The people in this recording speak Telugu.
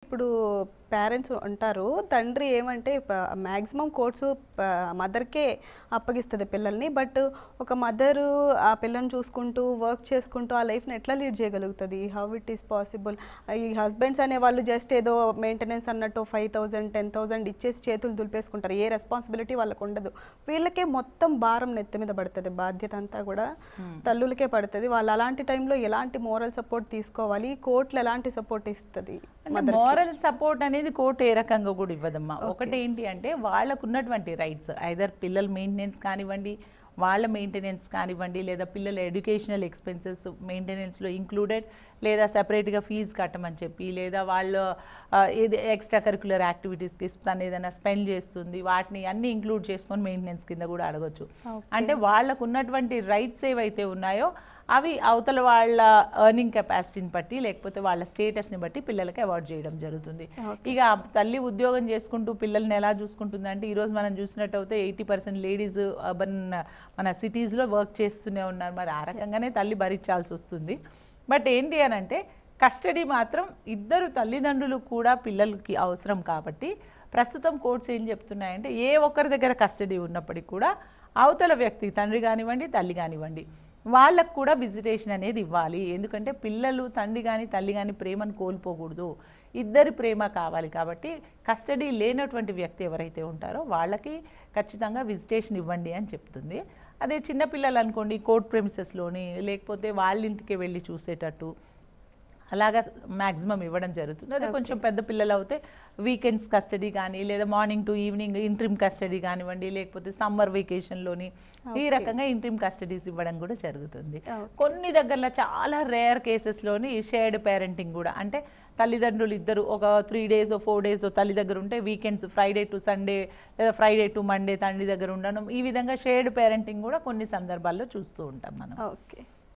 ఇప్పుడు పేరెంట్స్ ఉంటారు. తండ్రి ఏమంటే మాక్సిమం కోర్సు మదర్‌కే అప్పగిస్తది పిల్లల్ని. బట్ ఒక మదరు ఆ పిల్లని చూసుకుంటూ, వర్క్ చేసుకుంటూ ఆ లైఫ్‌ని ఎట్లా లీడ్ చేయగలుగుతది? How it is possible? ఈ హస్బెండ్స్ అనేవాళ్ళు జస్ట్ ఏదో మెయింటెనెన్స్ అన్నట్టు 5,000, 10,000 ఇచ్చేసి చేతులు దులిపేసుకుంటారు. ఏ రెస్పాన్సిబిలిటీ వాళ్ళకు ఉండదు. వీళ్ళకే మొత్తం భారం నెత్తి మీద పడతది. బాధ్యత అంతా కూడా తల్లులకే పడతది. వాళ్ళు అలాంటి టైంలో ఎలాంటి మోరల్ సపోర్ట్ తీసుకోవాలి? కోర్టులు ఎలాంటి సపోర్ట్ ఇస్తది? మోరల్ సపోర్ట్ అనేది కోర్టు ఏ రకంగా కూడా ఇవ్వదమ్మా. ఒకటి ఏంటి అంటే వాళ్ళకు ఉన్నటువంటి రైట్స్, ఐదర్ పిల్లల మెయింటెనెన్స్ కానివ్వండి, వాళ్ళ మెయింటెనెన్స్ కానివ్వండి, లేదా పిల్లల ఎడ్యుకేషనల్ ఎక్స్పెన్సెస్ మెయింటెనెన్స్లో ఇంక్లూడెడ్, లేదా సెపరేట్గా ఫీజు కట్టమని చెప్పి, లేదా వాళ్ళు ఏది ఎక్స్ట్రా కరిక్యులర్ యాక్టివిటీస్కి తను ఏదైనా స్పెండ్ చేస్తుంది, వాటిని అన్ని ఇంక్లూడ్ చేసుకొని మెయింటెనెన్స్ కింద కూడా అడగచ్చు. అంటే వాళ్ళకు ఉన్నటువంటి రైట్స్ ఏవైతే ఉన్నాయో అవి అవతల వాళ్ళ ఎర్నింగ్ కెపాసిటీని బట్టి, లేకపోతే వాళ్ళ స్టేటస్ని బట్టి పిల్లలకి అవార్డ్ చేయడం జరుగుతుంది. ఇక తల్లి ఉద్యోగం చేసుకుంటూ పిల్లల్ని ఎలా చూసుకుంటుందంటే, ఈరోజు మనం చూసినట్టయితే 80% లేడీస్ అర్బన్ మన సిటీస్లో వర్క్ చేస్తూనే ఉన్నారు. మరి ఆ రకంగానే తల్లి భరించాల్సి వస్తుంది. బట్ ఏంటి అని అంటే, కస్టడీ మాత్రం ఇద్దరు తల్లిదండ్రులు కూడా పిల్లలకి అవసరం కాబట్టి ప్రస్తుతం కోర్ట్స్ ఏం చెప్తున్నాయంటే, ఏ ఒక్కరి దగ్గర కస్టడీ ఉన్నప్పటికీ కూడా అవతల వ్యక్తి, తండ్రి కానివ్వండి, తల్లి కానివ్వండి, వాళ్ళకు కూడా విజిటేషన్ అనేది ఇవ్వాలి. ఎందుకంటే పిల్లలు తండ్రి కానీ తల్లి కానీ ప్రేమను కోల్పోకూడదు, ఇద్దరి ప్రేమ కావాలి. కాబట్టి కస్టడీ లేనటువంటి వ్యక్తి ఎవరైతే ఉంటారో వాళ్ళకి ఖచ్చితంగా విజిటేషన్ ఇవ్వండి అని చెప్తుంది. అదే చిన్నపిల్లలు అనుకోండి, కోర్ట్ ప్రెమిసెస్లోని లేకపోతే వాళ్ళ ఇంటికి వెళ్ళి చూసేటట్టు అలాగా మ్యాక్సిమం ఇవ్వడం జరుగుతుంది. అదే కొంచెం పెద్ద పిల్లలు అయితే వీకెండ్స్ కస్టడీ కానీ, లేదా morning to evening interim custody కానివ్వండి, లేకపోతే సమ్మర్ వెకేషన్లోని ఈ రకంగా ఇంట్రిమ్ కస్టడీస్ ఇవ్వడం కూడా జరుగుతుంది. కొన్ని దగ్గరలో చాలా రేర్ కేసెస్లోని షేర్డ్ పేరెంటింగ్ కూడా, అంటే తల్లిదండ్రులు ఇద్దరు ఒక 3 days 4 days తల్లి దగ్గర ఉంటే, వీకెండ్స్ ఫ్రైడే టు సండే లేదా ఫ్రైడే టు మండే తండ్రి దగ్గర ఉండడం, ఈ విధంగా షేర్డ్ పేరెంటింగ్ కూడా కొన్ని సందర్భాల్లో చూస్తూ ఉంటాం మనం. ఓకే.